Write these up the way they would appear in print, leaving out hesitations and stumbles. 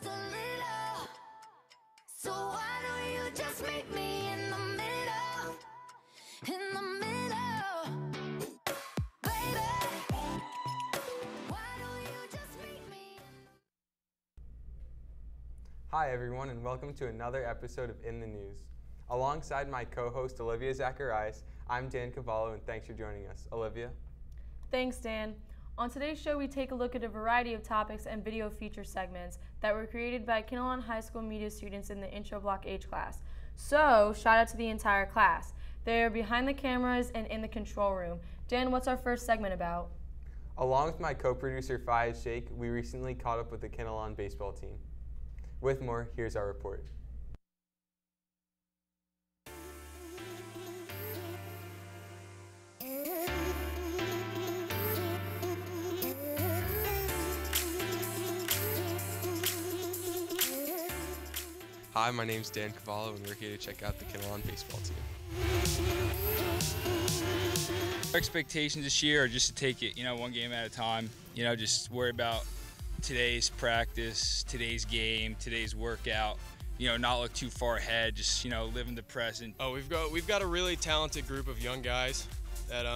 just a little. So why don't you just meet me in the middle? In the middle, baby. Why don't you just meet me in the... Hi everyone, and welcome to another episode of In the News. Alongside my co-host Olivia Zacharias, I'm Dan Cavallo, and thanks for joining us. Olivia? Thanks, Dan. On today's show, we take a look at a variety of topics and video feature segments that were created by Kinnelon High School media students in the Intro Block H class. So, shout out to the entire class. They're behind the cameras and in the control room. Dan, what's our first segment about? Along with my co-producer Faiz Sheikh, we recently caught up with the Kinnelon baseball team. With more, here's our report. Hi, my name's Dan Cavallo, and we're here to check out the Kinnelon baseball team. Our expectations this year are just to take it, one game at a time. Just worry about today's practice, today's game, today's workout. Not look too far ahead. Just live in the present. Oh, we've got a really talented group of young guys that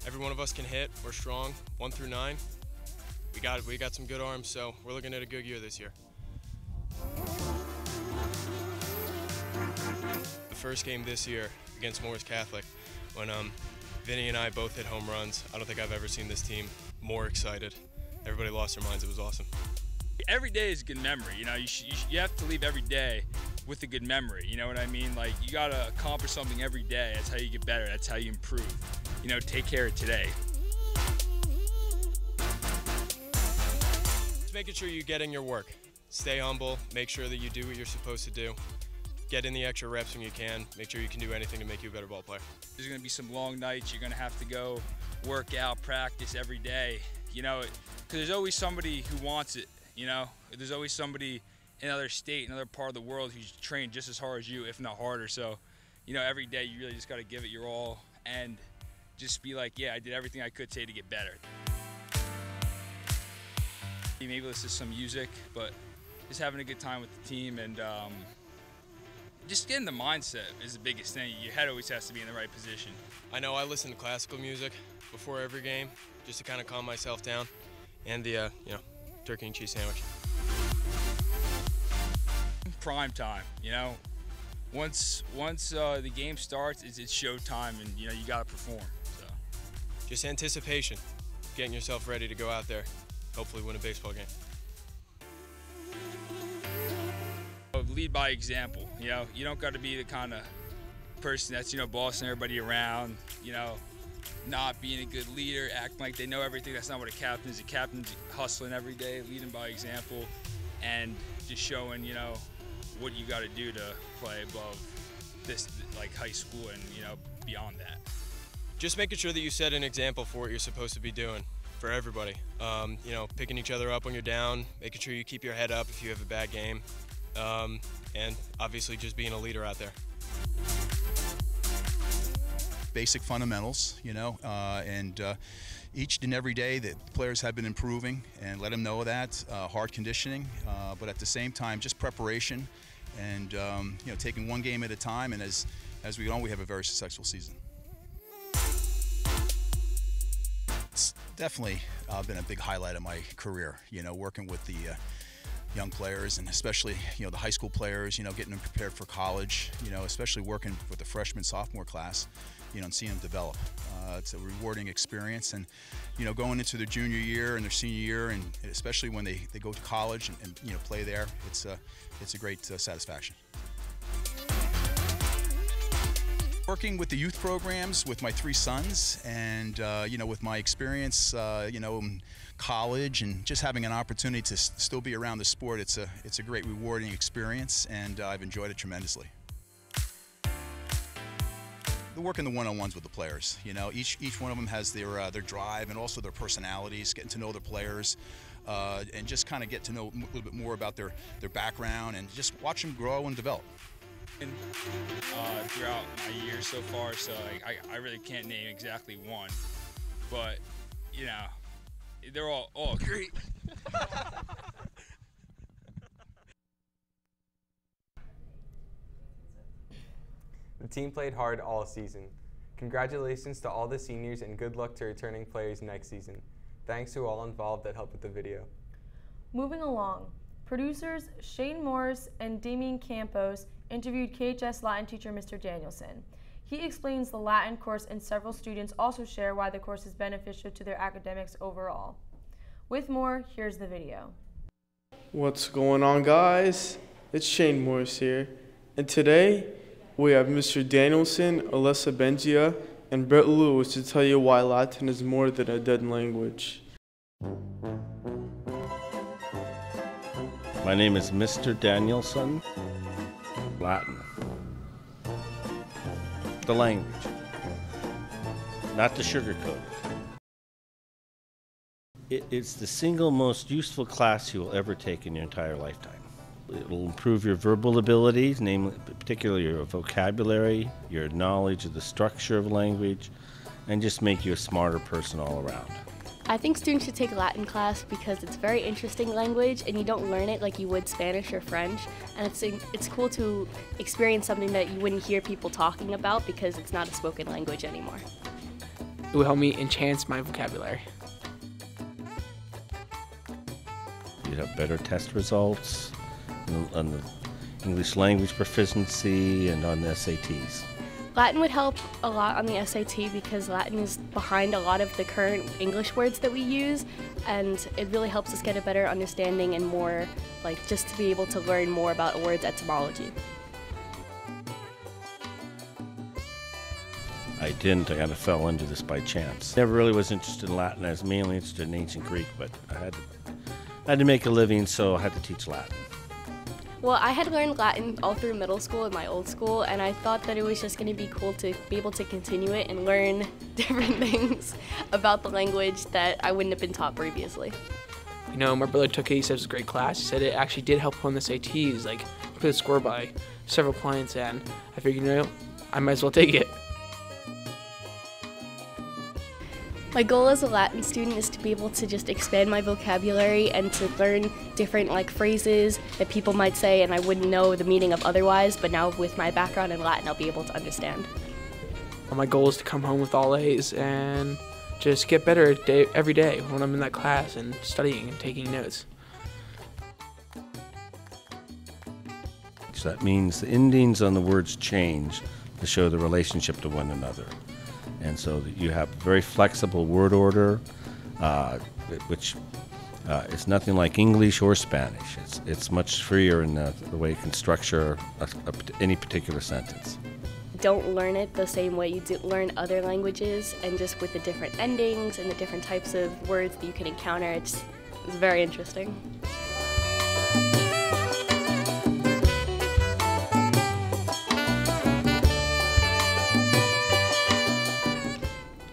every one of us can hit. We're strong, 1 through 9. We got some good arms, so we're looking at a good year this year. The first game this year against Morris Catholic, when Vinny and I both hit home runs. I don't think I've ever seen this team more excited. Everybody lost their minds. It was awesome. Every day is a good memory. You have to leave every day with a good memory. You know what I mean? Like, you gotta accomplish something every day. That's how you get better. That's how you improve. Take care of today. Just making sure you get in your work. Stay humble. Make sure that you do what you're supposed to do. Get in the extra reps when you can. Make sure you can do anything to make you a better ball player. There's gonna be some long nights. You're gonna have to go work out, practice every day. Because there's always somebody who wants it. There's always somebody in another state, another part of the world who's trained just as hard as you, if not harder. So, every day you really just got to give it your all and just be like, yeah, I did everything I could today to get better. Maybe listen to some music, but just having a good time with the team and just getting the mindset is the biggest thing. Your head always has to be in the right position. I know I listen to classical music before every game just to kind of calm myself down, and the turkey and cheese sandwich. Prime time, Once the game starts, it's showtime, and you got to perform. So, just anticipation, getting yourself ready to go out there, hopefully win a baseball game. Lead by example. You don't got to be the kind of person that's bossing everybody around. Not being a good leader, acting like they know everything. That's not what a captain is. A captain's hustling every day, leading by example, and just showing what you got to do to play above this, like high school and beyond that. Just making sure that you set an example for what you're supposed to be doing for everybody. Picking each other up when you're down, making sure you keep your head up if you have a bad game, and obviously just being a leader out there. Basic fundamentals, and each and every day the players have been improving, and let them know that. Hard conditioning, but at the same time, just preparation, and taking one game at a time. And as we know, we have a very successful season. It's definitely been a big highlight of my career. Working with the young players, and especially the high school players. Getting them prepared for college. Especially working with the freshman, sophomore class. And seeing them develop. It's a rewarding experience, and going into their junior year and their senior year, and especially when they go to college and play there, it's a great satisfaction. Working with the youth programs with my 3 sons, and with my experience, in college, and just having an opportunity to still be around the sport, it's a great rewarding experience, and I've enjoyed it tremendously. The working the one-on-ones with the players, each one of them has their drive and also their personalities, getting to know their players, and just kind of get to know a little bit more about their background, and just watch them grow and develop. Throughout my years so far, so I really can't name exactly one, but they're all great. team played hard all season. Congratulations to all the seniors and good luck to returning players next season. Thanks to all involved that helped with the video. Moving along, producers Shane Morris and Damian Campos interviewed KHS Latin teacher Mr. Danielson. He explains the Latin course, and several students also share why the course is beneficial to their academics overall. With more, here's the video. What's going on, guys? It's Shane Morris here, and today we have Mr. Danielson, Alessa Bengia, and Brett Lewis to tell you why Latin is more than a dead language. My name is Mr. Danielson. Latin. The language, not the sugarcoat. It is the single most useful class you will ever take in your entire lifetime. It will improve your verbal abilities, namely, particularly your vocabulary, your knowledge of the structure of language, and just make you a smarter person all around. I think students should take Latin class because it's a very interesting language and you don't learn it like you would Spanish or French, and it's cool to experience something that you wouldn't hear people talking about because it's not a spoken language anymore. It will help me enhance my vocabulary. You'd have better test results on the English language proficiency and on the SATs. Latin would help a lot on the SAT because Latin is behind a lot of the current English words that we use, and it really helps us get a better understanding and more, just to be able to learn more about a word's etymology. I kind of fell into this by chance. Never really was interested in Latin. I was mainly interested in ancient Greek, but I had to make a living, so I had to teach Latin. Well, I had learned Latin all through middle school in my old school, and I thought that it was just going to be cool to be able to continue it and learn different things about the language that I wouldn't have been taught previously. You know, my brother took it, he said it was a great class. He said it actually did help on the SATs, put a score by several points, and I figured, I might as well take it. My goal as a Latin student is to be able to just expand my vocabulary and to learn different phrases that people might say and I wouldn't know the meaning of otherwise, but now with my background in Latin I'll be able to understand. Well, my goal is to come home with all A's and just get better every day when I'm in that class and studying and taking notes. So that means the endings on the words change to show the relationship to one another. And so that you have very flexible word order, which is nothing like English or Spanish. It's much freer in the way you can structure any particular sentence. Don't learn it the same way you do learn other languages, and just with the different endings and the different types of words that you can encounter, it's very interesting.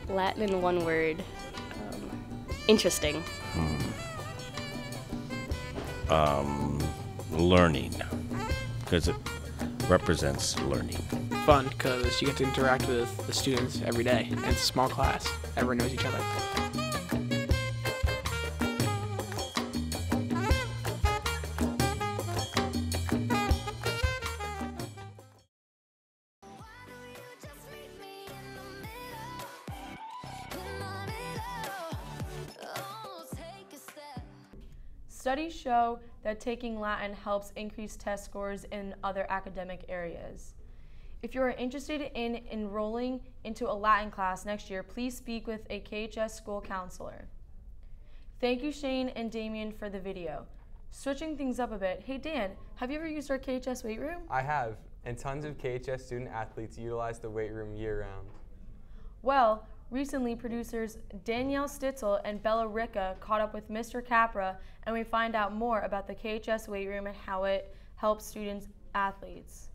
Latin in one word. Interesting. Learning, because it represents learning. Fun, because you get to interact with the students every day, and it's a small class. Everyone knows each other. Studies show that taking Latin helps increase test scores in other academic areas. If you are interested in enrolling into a Latin class next year, please speak with a KHS school counselor. Thank you, Shane and Damien, for the video. Switching things up a bit, hey Dan, have you ever used our KHS weight room? I have, and tons of KHS student athletes utilize the weight room year-round. Well, recently producers Danielle Stitzel and Bella Ricca caught up with Mr. Capra, and we find out more about the KHS weight room and how it helps students athletes.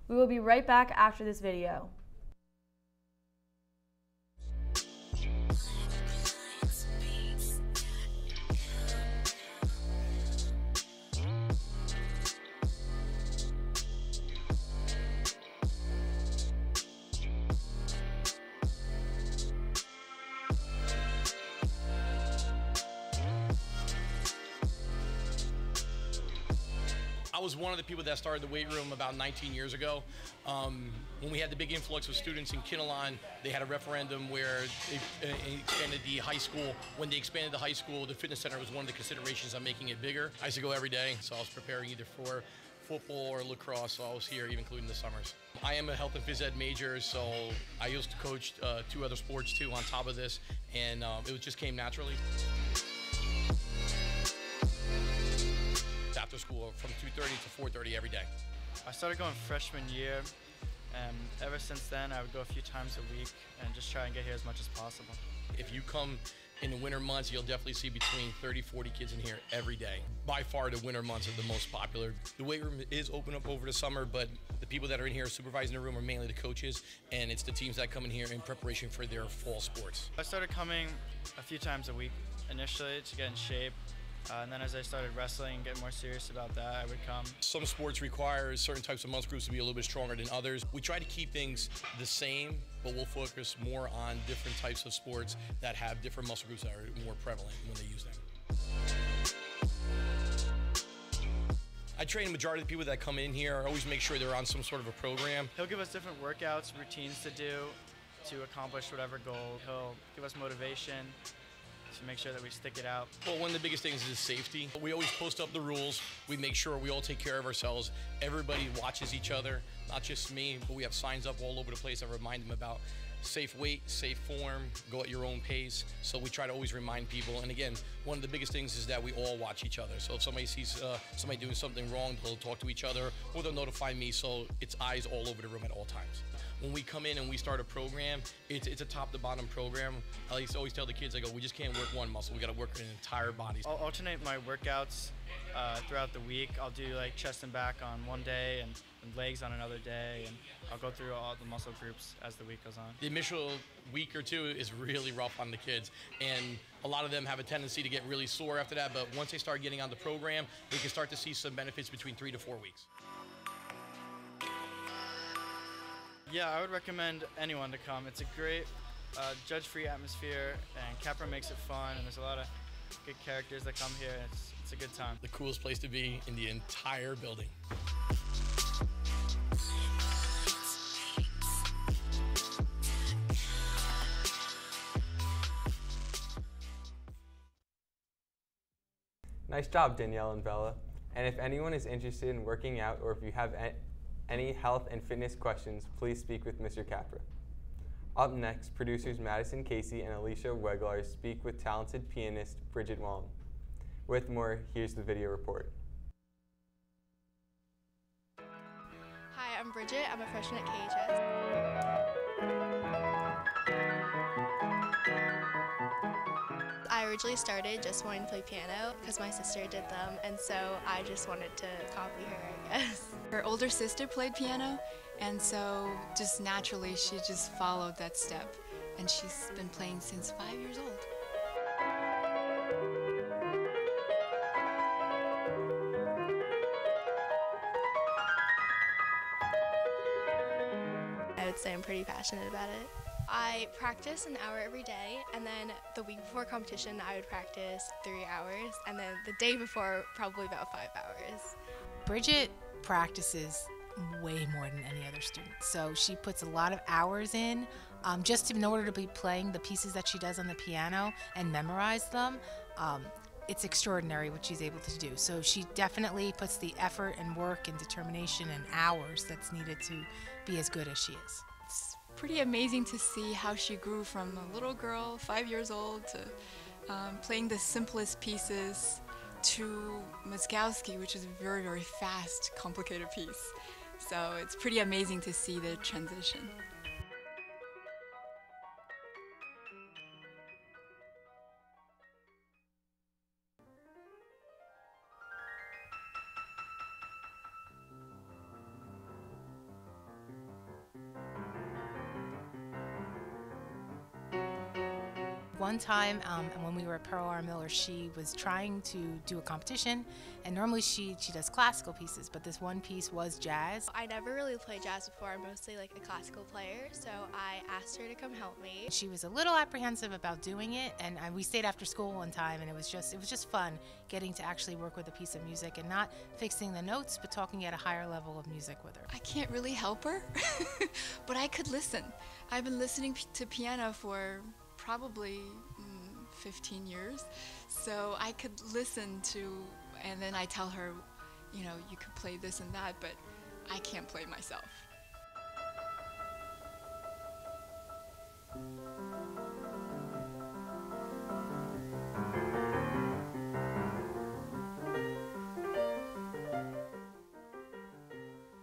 We will be right back after this video. I was one of the people that started the weight room about 19 years ago. When we had the big influx of students in Kinnelon, they had a referendum where they expanded the high school. When they expanded the high school, the fitness center was one of the considerations on making it bigger. I used to go every day, so I was preparing either for football or lacrosse, so I was here even including the summers. I am a health and phys ed major, so I used to coach 2 other sports too on top of this, and it just came naturally. After school from 2:30 to 4:30 every day. I started going freshman year, and ever since then I would go a few times a week and just try and get here as much as possible. If you come in the winter months, you'll definitely see between 30, 40 kids in here every day. By far, the winter months are the most popular. The weight room is open up over the summer, but the people that are in here supervising the room are mainly the coaches, and it's the teams that come in here in preparation for their fall sports. I started coming a few times a week initially to get in shape. And then as I started wrestling and getting more serious about that, I would come. Some sports require certain types of muscle groups to be a little bit stronger than others. We try to keep things the same, but we'll focus more on different types of sports that have different muscle groups that are more prevalent when they use them. I train the majority of the people that come in here. I always make sure they're on some sort of a program. He'll give us different workouts, routines to do to accomplish whatever goal. He'll give us motivation to make sure that we stick it out. Well, one of the biggest things is safety. We always post up the rules. We make sure we all take care of ourselves. Everybody watches each other, not just me, but we have signs up all over the place that remind them about safe weight, safe form, go at your own pace. So we try to always remind people. And again, one of the biggest things is that we all watch each other. So if somebody sees somebody doing something wrong, they'll talk to each other or they'll notify me. So it's eyes all over the room at all times. When we come in and we start a program, it's a top to bottom program. I used to always tell the kids, I go, we just can't work one muscle. We got to work an entire body. I'll alternate my workouts throughout the week. I'll do like chest and back on one day and legs on another day, and I'll go through all the muscle groups as the week goes on. The initial week or two is really rough on the kids, and a lot of them have a tendency to get really sore after that, but once they start getting on the program, they can start to see some benefits between 3 to 4 weeks. Yeah, I would recommend anyone to come. It's a great judge-free atmosphere, and Capra makes it fun, and there's a lot of good characters that come here. It's a good time. The coolest place to be in the entire building. Nice job, Danielle and Bella. And if anyone is interested in working out, or if you have any health and fitness questions, please speak with Mr. Capra. Up next, producers Madison Casey and Alicia Weglar speak with talented pianist Bridget Wang. With more, here's the video report. Hi, I'm Bridget. I'm a freshman at KHS. I originally started just wanting to play piano because my sister did them, and so I just wanted to copy her, I guess. Her older sister played piano, and so just naturally she just followed that step, and she's been playing since 5 years old. I would say I'm pretty passionate about it. I practice an hour every day, and then the week before competition I would practice 3 hours, and then the day before probably about 5 hours. Bridget practices way more than any other student, so she puts a lot of hours in just in order to be playing the pieces that she does on the piano and memorize them. It's extraordinary what she's able to do. So she definitely puts the effort and work and determination and hours that's needed to be as good as she is. It's pretty amazing to see how she grew from a little girl, 5 years old, to playing the simplest pieces to Moskowski, which is a very, very fast, complicated piece. So it's pretty amazing to see the transition. One time, when we were at Pearl R. Miller, she was trying to do a competition, and normally she does classical pieces, but this one piece was jazz. I never really played jazz before. I'm mostly like a classical player, so I asked her to come help me. She was a little apprehensive about doing it, and we stayed after school one time, and it was just fun getting to actually work with a piece of music and not fixing the notes, but talking at a higher level of music with her. I can't really help her, but I could listen. I've been listening to piano for probably 15 years, so I could listen to, and then I tell her, you know, you could play this and that, but I can't play myself.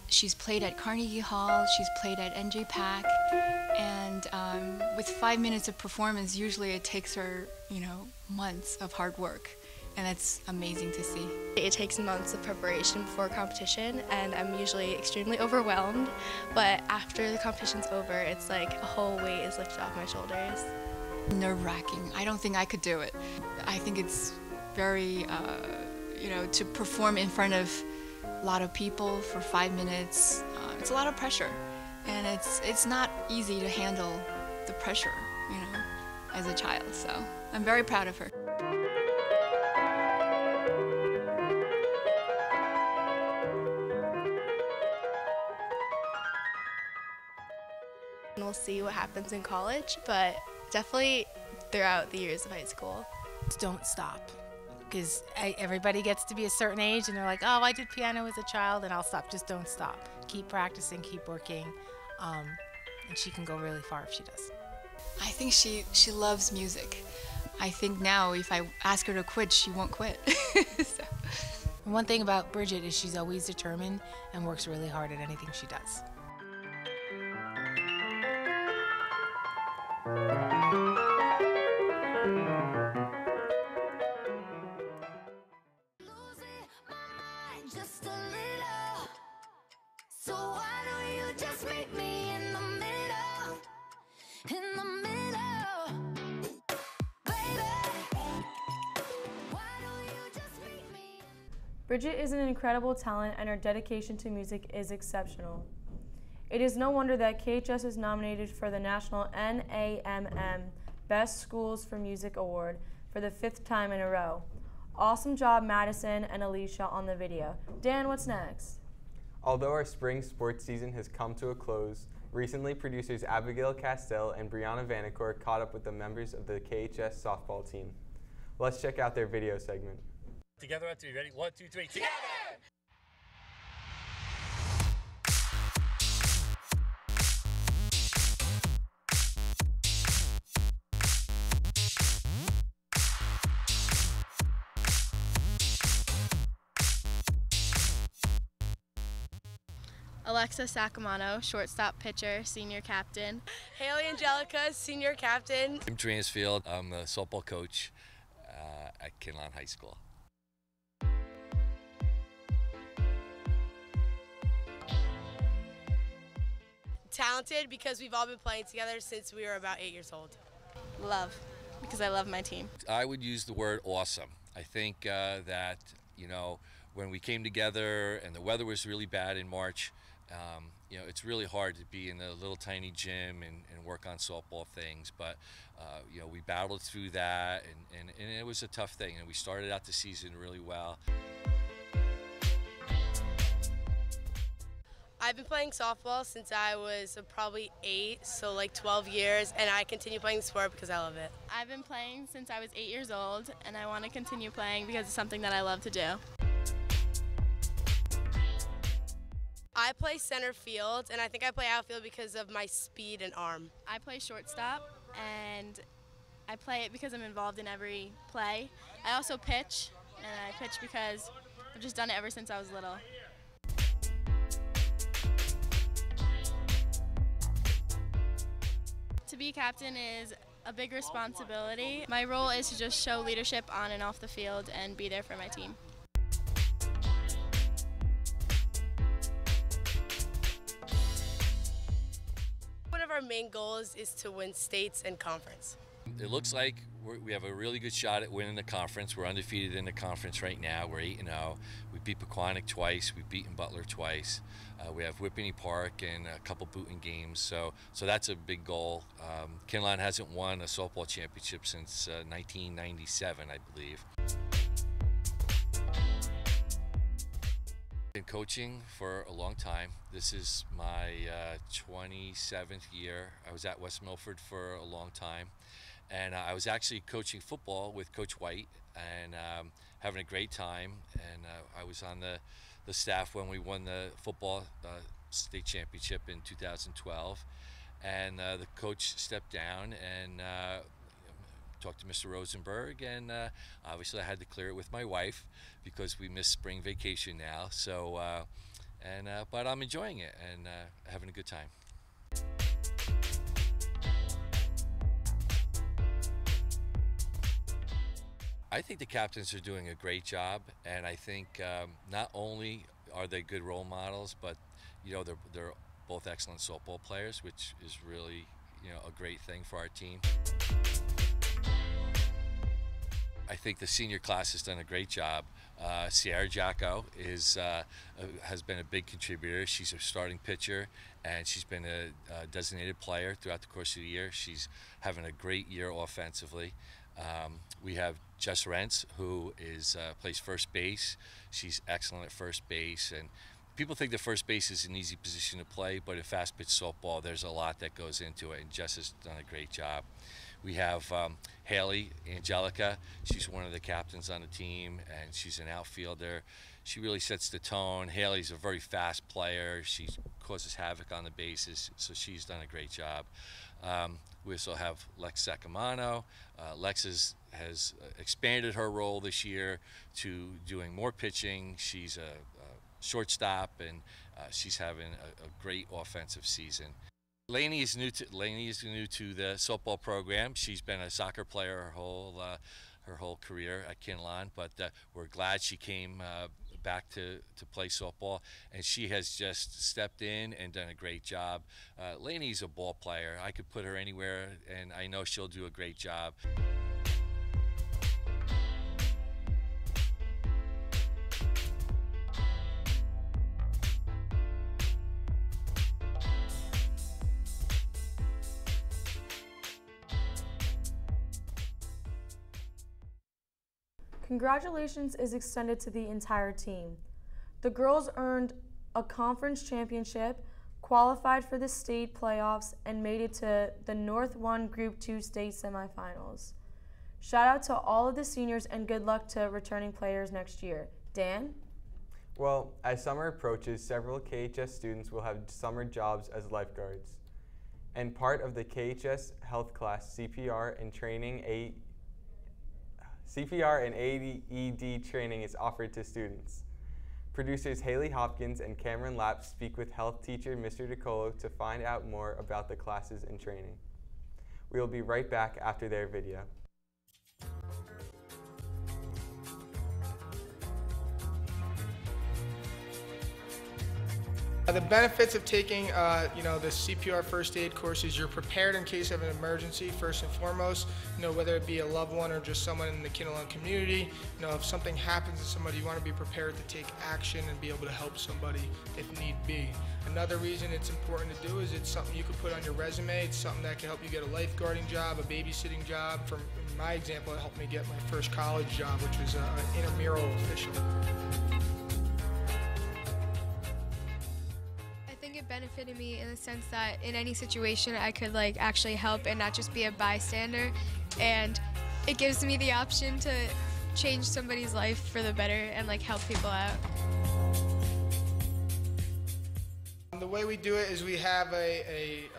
She's played at Carnegie Hall, she's played at NJ-PAC, and with 5 minutes of performance, usually it takes her, you know, months of hard work, and it's amazing to see. It takes months of preparation before competition, and I'm usually extremely overwhelmed, but after the competition's over, it's like a whole weight is lifted off my shoulders. Nerve-wracking. I don't think I could do it. I think it's very, you know, to perform in front of a lot of people for 5 minutes, it's a lot of pressure, and it's not easy to handle the pressure, you know, as a child, so I'm very proud of her. And we'll see what happens in college, but definitely throughout the years of high school. Don't stop. Because everybody gets to be a certain age and they're like, oh, I did piano as a child and I'll stop. Just don't stop. Keep practicing, keep working, and she can go really far if she does. I think she loves music. I think now if I ask her to quit, she won't quit. So. One thing about Bridget is she's always determined and works really hard at anything she does. Just a little. So why don't you just meet me in the middle? In the middle. Baby. Why don't you just meet me? Bridget is an incredible talent, and her dedication to music is exceptional. It is no wonder that KHS is nominated for the National NAMM Best Schools for Music Award for the 5th time in a row. Awesome job, Madison and Alicia, on the video. Dan, what's next? Although our spring sports season has come to a close, recently producers Abigail Castell and Brianna Vanacore caught up with the members of the KHS softball team. Let's check out their video segment. Together on 3, ready? 1, 2, 3, together! Alexa Sacamano, shortstop pitcher, senior captain. Haley Angelica, senior captain. I'm Dransfield. I'm the softball coach at Kinnelon High School. Talented because we've all been playing together since we were about 8 years old. Love, because I love my team. I would use the word awesome. I think that, you know, when we came together and the weather was really bad in March, you know, it's really hard to be in a little tiny gym and work on softball things, but you know, we battled through that, and it was a tough thing, and we started out the season really well. I've been playing softball since I was probably 8, so like 12 years, and I continue playing the sport because I love it. I've been playing since I was 8 years old, and I want to continue playing because it's something that I love to do. I play center field, and I think I play outfield because of my speed and arm. I play shortstop, and I play it because I'm involved in every play. I also pitch, and I pitch because I've just done it ever since I was little. To be captain is a big responsibility. My role is to just show leadership on and off the field and be there for my team. One of our main goals is to win states and conference. It looks like we have a really good shot at winning the conference. We're undefeated in the conference right now. We're 8-0. We beat Pequannock twice. We've beaten Butler twice. We have Whippany Park and a couple Booton games. So that's a big goal. Kinnelon hasn't won a softball championship since 1997, I believe. Been coaching for a long time. This is my 27th year. I was at West Milford for a long time, and I was actually coaching football with Coach White and having a great time. And I was on the staff when we won the football state championship in 2012. And the coach stepped down and talked to Mr. Rosenberg, and obviously I had to clear it with my wife because we missed spring vacation now. So, but I'm enjoying it and having a good time. I think the captains are doing a great job, and I think not only are they good role models, but they're both excellent softball players, which is really a great thing for our team. I think the senior class has done a great job. Sierra Jacko has been a big contributor. She's a starting pitcher, and she's been a designated player throughout the course of the year. She's having a great year offensively. We have Jess Rentz, who plays first base. She's excellent at first base, and people think the first base is an easy position to play, but in fast pitch softball, there's a lot that goes into it, and Jess has done a great job. We have Haley Angelica. She's one of the captains on the team, and she's an outfielder. She really sets the tone. Haley's a very fast player. She causes havoc on the bases, so she's done a great job. We also have Lex Sacamano. Lex has expanded her role this year to doing more pitching. She's a shortstop, and she's having a great offensive season. Lainey is new to the softball program. She's been a soccer player her whole career at Kinnelon, but we're glad she came back to play softball, and she has just stepped in and done a great job. Lainey's a ball player. I could put her anywhere, and I know she'll do a great job. Congratulations is extended to the entire team. The girls earned a conference championship, qualified for the state playoffs, and made it to the North 1 Group 2 state semifinals. Shout out to all of the seniors and good luck to returning players next year. Dan? Well, as summer approaches, several KHS students will have summer jobs as lifeguards. And part of the KHS health class, CPR and AED training is offered to students. Producers Haley Hopkins and Cameron Lapp speak with health teacher Mr. DiColo to find out more about the classes and training. We will be right back after their video. The benefits of taking, the CPR first aid courses, you're prepared in case of an emergency, first and foremost, whether it be a loved one or just someone in the Kinnelon community. If something happens to somebody, you want to be prepared to take action and be able to help somebody if need be. Another reason it's important to do is it's something you could put on your resume. It's something that can help you get a lifeguarding job, a babysitting job. In my example, it helped me get my first college job, which was an intramural official. It benefited me in the sense that in any situation I could actually help and not just be a bystander, and it gives me the option to change somebody's life for the better and help people out. The way we do it is we have a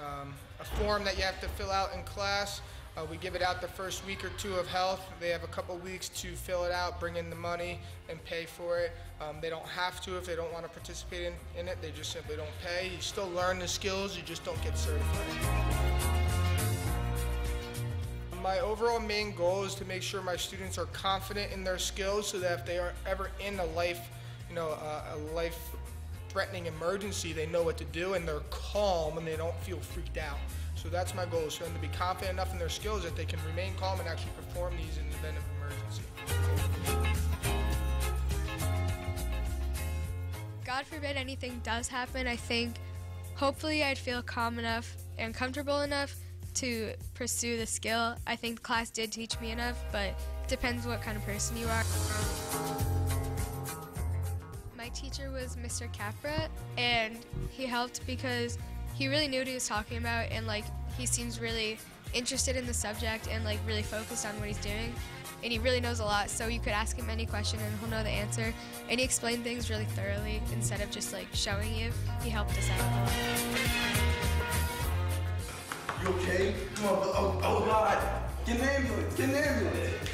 form that you have to fill out in class. We give it out the first week or two of health. They have a couple weeks to fill it out, bring in the money, and pay for it. They don't have to if they don't want to participate in it. They just simply don't pay. You still learn the skills, you just don't get certified. My overall main goal is to make sure my students are confident in their skills so that if they are ever in a life-threatening emergency, they know what to do and they're calm and they don't feel freaked out. So that's my goal, is for them to be confident enough in their skills that they can remain calm and actually perform these in the event of emergency. God forbid anything does happen, I think hopefully I'd feel calm enough and comfortable enough to pursue the skill. I think class did teach me enough, but it depends what kind of person you are. My teacher was Mr. Capra, and he helped because he really knew what he was talking about, and like he seems really interested in the subject and like really focused on what he's doing. And he really knows a lot, so you could ask him any question and he'll know the answer. And he explained things really thoroughly instead of just like showing you. He helped us out a lot. You okay? Come on, oh God! Get an ambulance! Get an ambulance!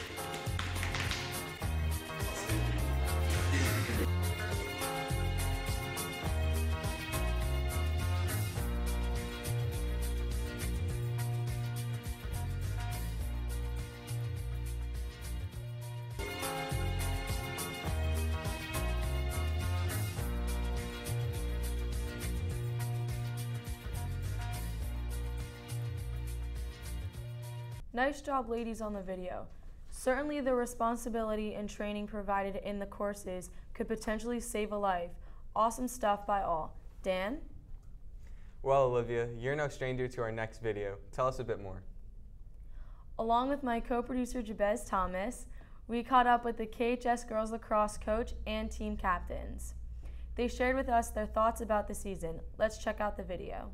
Nice job, ladies, on the video. Certainly the responsibility and training provided in the courses could potentially save a life. Awesome stuff by all. Dan? Well, Olivia, you're no stranger to our next video. Tell us a bit more. Along with my co-producer Jabez Thomas, we caught up with the KHS girls lacrosse coach and team captains. They shared with us their thoughts about the season. Let's check out the video.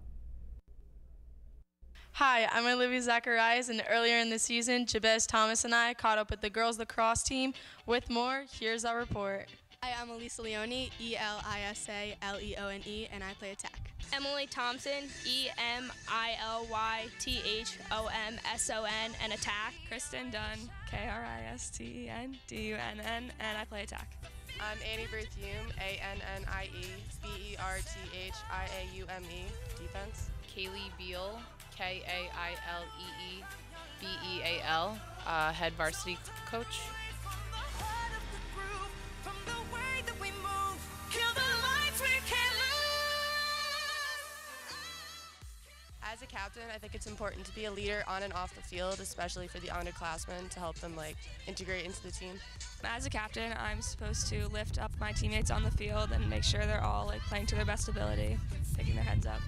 Hi, I'm Olivia Zacharias, and earlier in the season, Jabez Thomas and I caught up with the girls lacrosse team. With more, here's our report. Hi, I'm Elisa Leone, E-L-I-S-A-L-E-O-N-E, and I play attack. Emily Thompson, E-M-I-L-Y-T-H-O-M-S-O-N, and attack. Kristen Dunn, K-R-I-S-T-E-N-D-U-N-N, and I play attack. I'm Annie Berthume, A-N-N-I-E-B-E-R-T-H-I-A-U-M-E, defense. Kaylee Beal, K-A-I-L-E-E-B-E-A-L, head varsity coach. As a captain, I think it's important to be a leader on and off the field, especially for the underclassmen, to help them integrate into the team. As a captain, I'm supposed to lift up my teammates on the field and make sure they're all playing to their best ability, picking their heads up.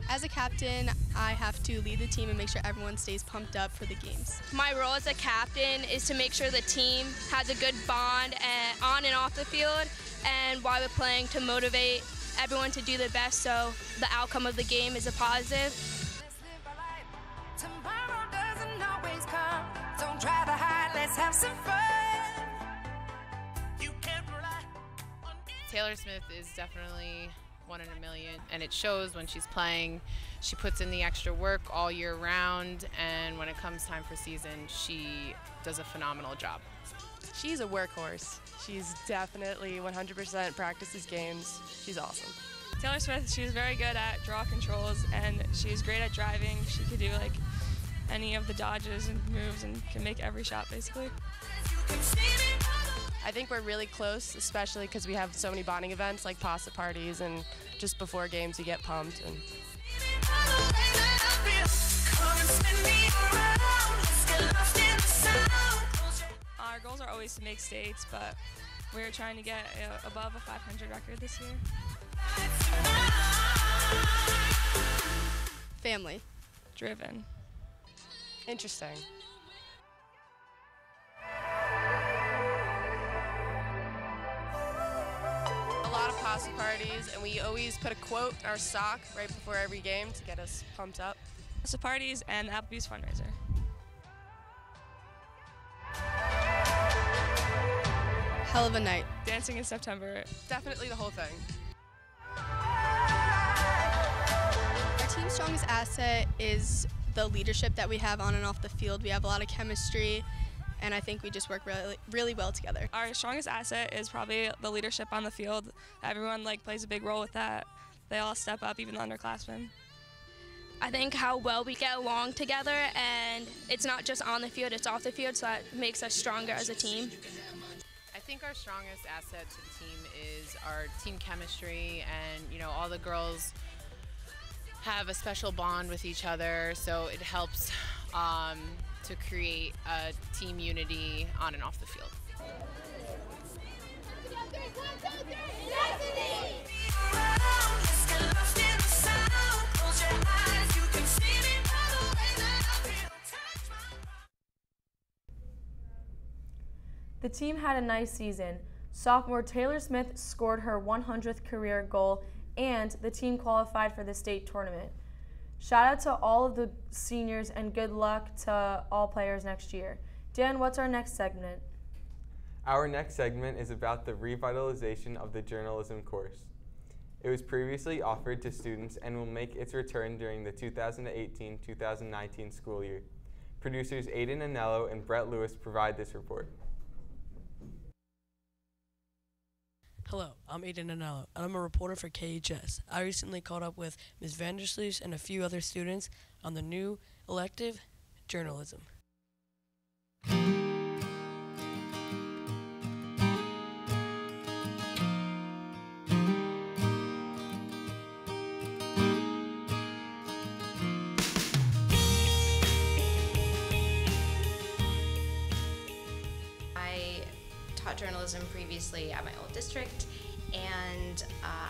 As a captain, I have to lead the team and make sure everyone stays pumped up for the games. My role as a captain is to make sure the team has a good bond on and off the field, and while we're playing, to motivate everyone to do their best so the outcome of the game is a positive. Tomorrow doesn't always come. Don't try to hide, let's have some fun. You can't rely on Taylor Smith is definitely one in a million, and it shows when she's playing. She puts in the extra work all year round, and when it comes time for season, she does a phenomenal job. She's a workhorse. She's definitely 100% practices games. She's awesome. Taylor Smith, she's very good at draw controls, and she's great at driving. She could do any of the dodges and moves and can make every shot basically. I think we're really close, especially because we have so many bonding events like pasta parties, and just before games you get pumped. And our goals are always to make states, but we're trying to get above a 500 record this year. Family. Driven. Interesting. A lot of pasta parties, and we always put a quote in our sock right before every game to get us pumped up. Pasta parties and the Applebee's fundraiser. Hell of a night. Dancing in September. Definitely the whole thing. Our team's strongest asset is the leadership that we have on and off the field. We have a lot of chemistry, and I think we just work really, really well together. Our strongest asset is probably the leadership on the field. Everyone plays a big role with that. They all step up, even the underclassmen. I think how well we get along together, and it's not just on the field, it's off the field, so that makes us stronger as a team. I think our strongest asset to the team is our team chemistry, and all the girls have a special bond with each other, so it helps to create a team unity on and off the field. The team had a nice season. Sophomore Taylor Smith scored her 100th career goal, and the team qualified for the state tournament. Shout out to all of the seniors and good luck to all players next year. Dan, what's our next segment? Our next segment is about the revitalization of the journalism course. It was previously offered to students and will make its return during the 2018-2019 school year. Producers Aiden Anello and Brett Lewis provide this report. Hello, I'm Aiden Anello, and I'm a reporter for KHS. I recently caught up with Ms. Vandersleeves and a few other students on the new elective, journalism. I taught journalism previously at my old district, and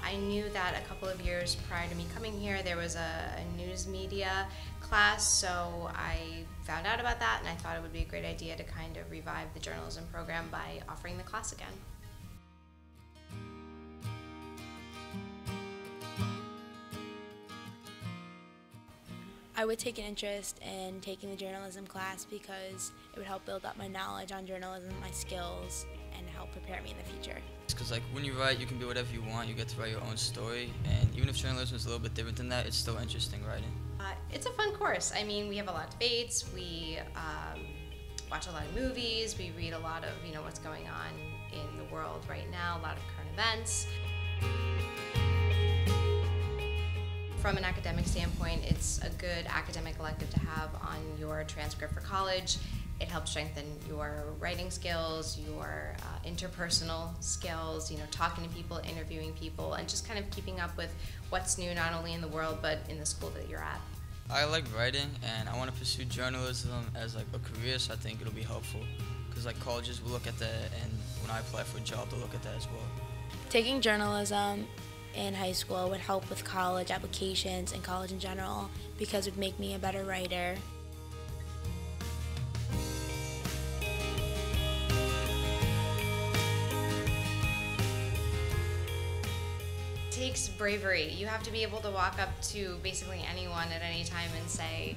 I knew that a couple of years prior to me coming here there was a news media class, so I found out about that and I thought it would be a great idea to kind of revive the journalism program by offering the class again. I would take an interest in taking the journalism class because it would help build up my knowledge on journalism, my skills, and help prepare me in the future. Because like when you write, you can be whatever you want. You get to write your own story, and even if journalism is a little bit different than that, it's still interesting writing. It's a fun course. I mean, we have a lot of debates. We watch a lot of movies. We read a lot of what's going on in the world right now. A lot of current events. From an academic standpoint, it's a good academic elective to have on your transcript for college. It helps strengthen your writing skills, your interpersonal skills, talking to people, interviewing people, and just kind of keeping up with what's new not only in the world but in the school that you're at. I like writing, and I want to pursue journalism as like a career, so I think it'll be helpful. Because like colleges will look at that, and when I apply for a job, they'll look at that as well. Taking journalism in high school would help with college applications and college in general because it would make me a better writer. It takes bravery. You have to be able to walk up to basically anyone at any time and say,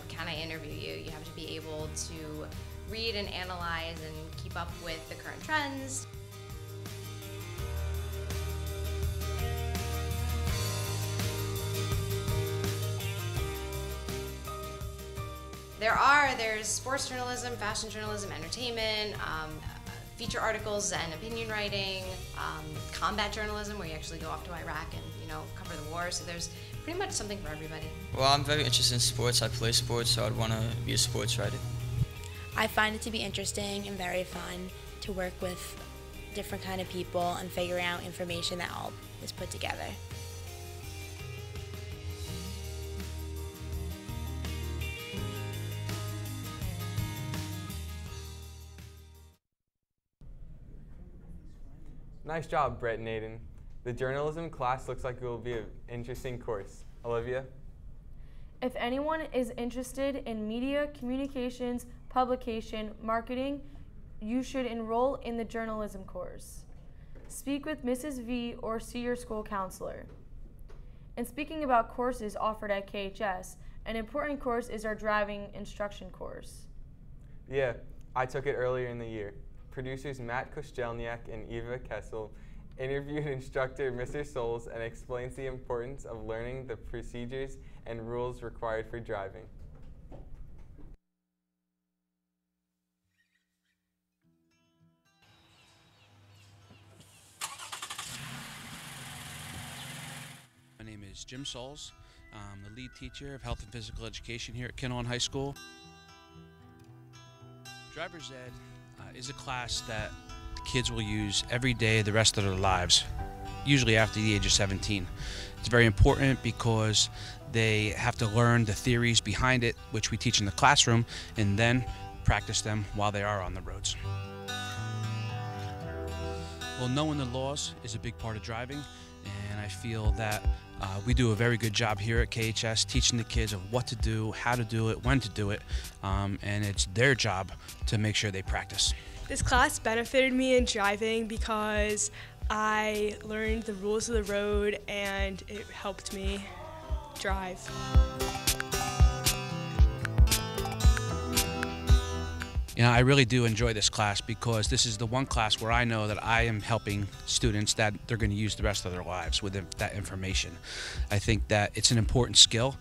can I interview you? You have to be able to read and analyze and keep up with the current trends. There's sports journalism, fashion journalism, entertainment, feature articles and opinion writing, combat journalism where you actually go off to Iraq and cover the war. So there's pretty much something for everybody. Well, I'm very interested in sports. I play sports, so I'd want to be a sports writer. I find it to be interesting and very fun to work with different kind of people and figure out information that all is put together. Nice job, Brett and Aiden. The journalism class looks like it will be an interesting course. Olivia? If anyone is interested in media, communications, publication, marketing, you should enroll in the journalism course. Speak with Mrs. V or see your school counselor. And speaking about courses offered at KHS, an important course is our driving instruction course. Yeah, I took it earlier in the year. Producers Matt Kostelniak and Eva Kessel interviewed instructor Mr. Souls and explains the importance of learning the procedures and rules required for driving. My name is Jim Souls. I'm the lead teacher of health and physical education here at Kinnelon High School. Driver's Ed is a class that the kids will use every day the rest of their lives, usually after the age of 17. It's very important because they have to learn the theories behind it, which we teach in the classroom, and then practice them while they are on the roads. Well, knowing the laws is a big part of driving, and I feel that we do a very good job here at KHS teaching the kids of what to do, how to do it, when to do it, and it's their job to make sure they practice. This class benefited me in driving because I learned the rules of the road and it helped me drive. You know, I really do enjoy this class because this is the one class where I know that I am helping students that they're going to use the rest of their lives with that information. I think that it's an important skill,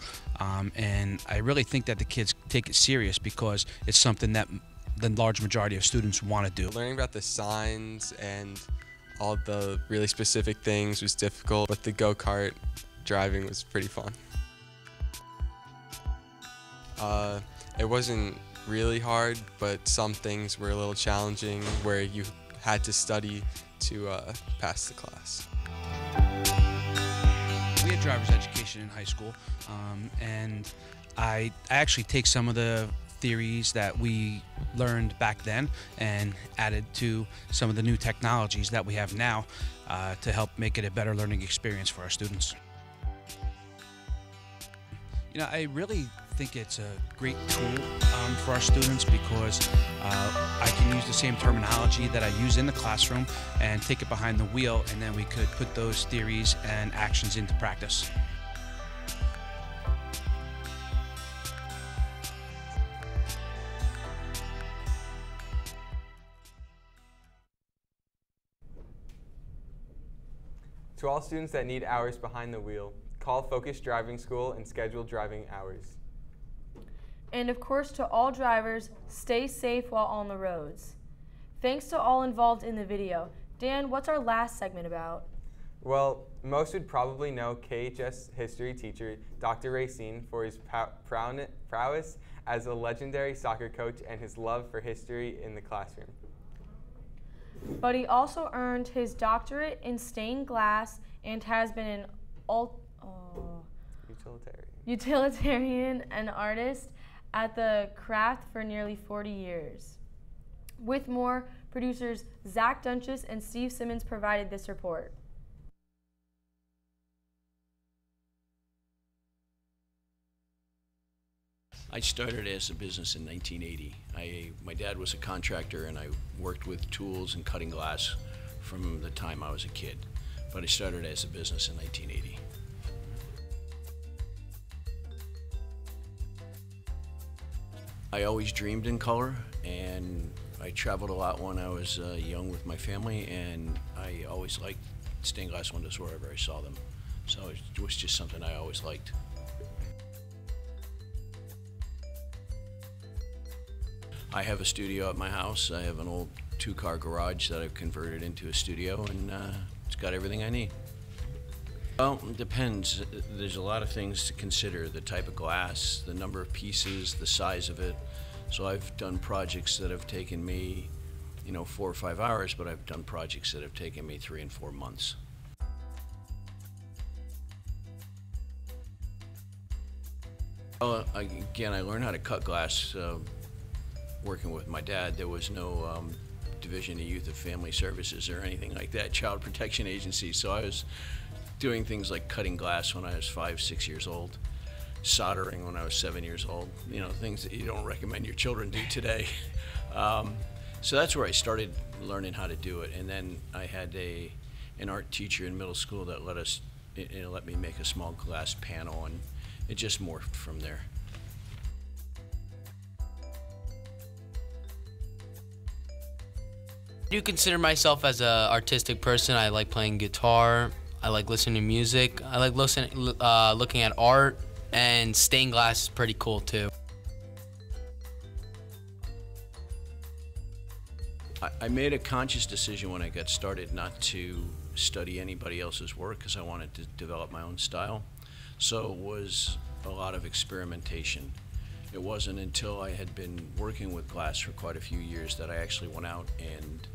and I really think that the kids take it serious because it's something that the large majority of students want to do. Learning about the signs and all the really specific things was difficult, but the go-kart driving was pretty fun. It wasn't really hard, but some things were a little challenging where you had to study to pass the class. We had driver's education in high school, and I actually take some of the theories that we learned back then and added to some of the new technologies that we have now to help make it a better learning experience for our students. You know, I really think it's a great tool for our students because I can use the same terminology that I use in the classroom and take it behind the wheel, and then we could put those theories and actions into practice. To all students that need hours behind the wheel, call Focus Driving School and schedule driving hours. And of course, to all drivers, stay safe while on the roads. Thanks to all involved in the video. Dan, what's our last segment about? Well, most would probably know KHS history teacher Dr. Racine for his prowess as a legendary soccer coach and his love for history in the classroom. But he also earned his doctorate in stained glass and has been an utilitarian and artist at the craft for nearly 40 years. With more, producers Zach Dunches and Steve Simmons provided this report. I started as a business in 1980. My dad was a contractor and I worked with tools and cutting glass from the time I was a kid. But I started as a business in 1980. I always dreamed in color, and I traveled a lot when I was young with my family, and I always liked stained glass windows wherever I saw them. So it was just something I always liked. I have a studio at my house. I have an old two-car garage that I've converted into a studio, and it's got everything I need. Well, it depends. There's a lot of things to consider. The type of glass, the number of pieces, the size of it. So I've done projects that have taken me, 4 or 5 hours, but I've done projects that have taken me 3 and 4 months. Well, again, I learned how to cut glass working with my dad. There was no Division of Youth and Family Services or anything like that, Child Protection Agency. So I was doing things like cutting glass when I was 5, 6 years old, soldering when I was 7 years old, things that you don't recommend your children do today. So that's where I started learning how to do it. And then I had an art teacher in middle school that let me make a small glass panel, and it just morphed from there. I do consider myself as an artistic person. I like playing guitar. I like listening to music. I like looking at art, and stained glass is pretty cool too. I made a conscious decision when I got started not to study anybody else's work because I wanted to develop my own style. So it was a lot of experimentation. It wasn't until I had been working with glass for quite a few years that I actually went out and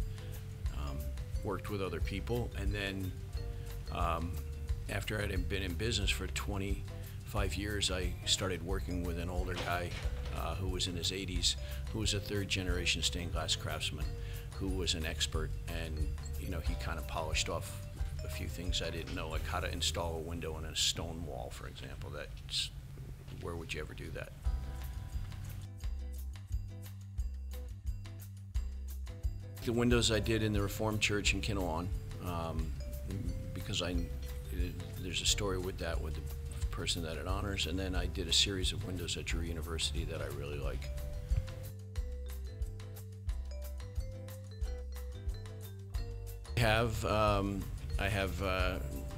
worked with other people, and then after I had been in business for 25 years, I started working with an older guy who was in his 80s, who was a third-generation stained glass craftsman, who was an expert, and you know, he kind of polished off a few things I didn't know, like how to install a window in a stone wall, for example. That's, where would you ever do that? The windows I did in the Reformed Church in Kinnelon, because there's a story with that, with the person that it honors, and then I did a series of windows at Drew University that I really like. I have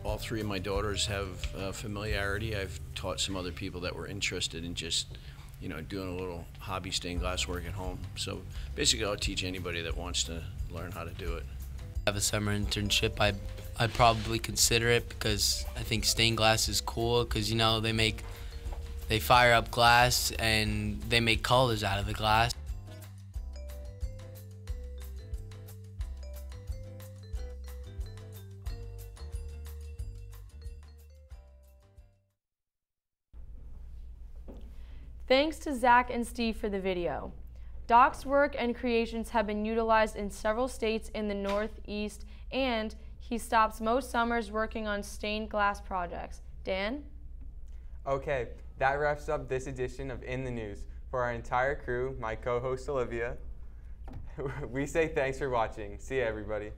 all three of my daughters have familiarity. I've taught some other people that were interested in just, you know, doing a little hobby stained glass work at home. So basically I'll teach anybody that wants to learn how to do it. Have a summer internship, I'd probably consider it, because I think stained glass is cool, because you know they fire up glass and they make colors out of the glass. Thanks to Zach and Steve for the video. Doc's work and creations have been utilized in several states in the Northeast, and he stops most summers working on stained glass projects. Dan? Okay, that wraps up this edition of In the News. For our entire crew, my co-host Olivia, we say thanks for watching. See ya, everybody.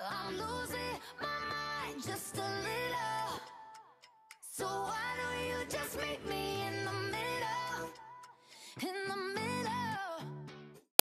I'm losing my mind just a little. So why don't you just meet me in the middle? In the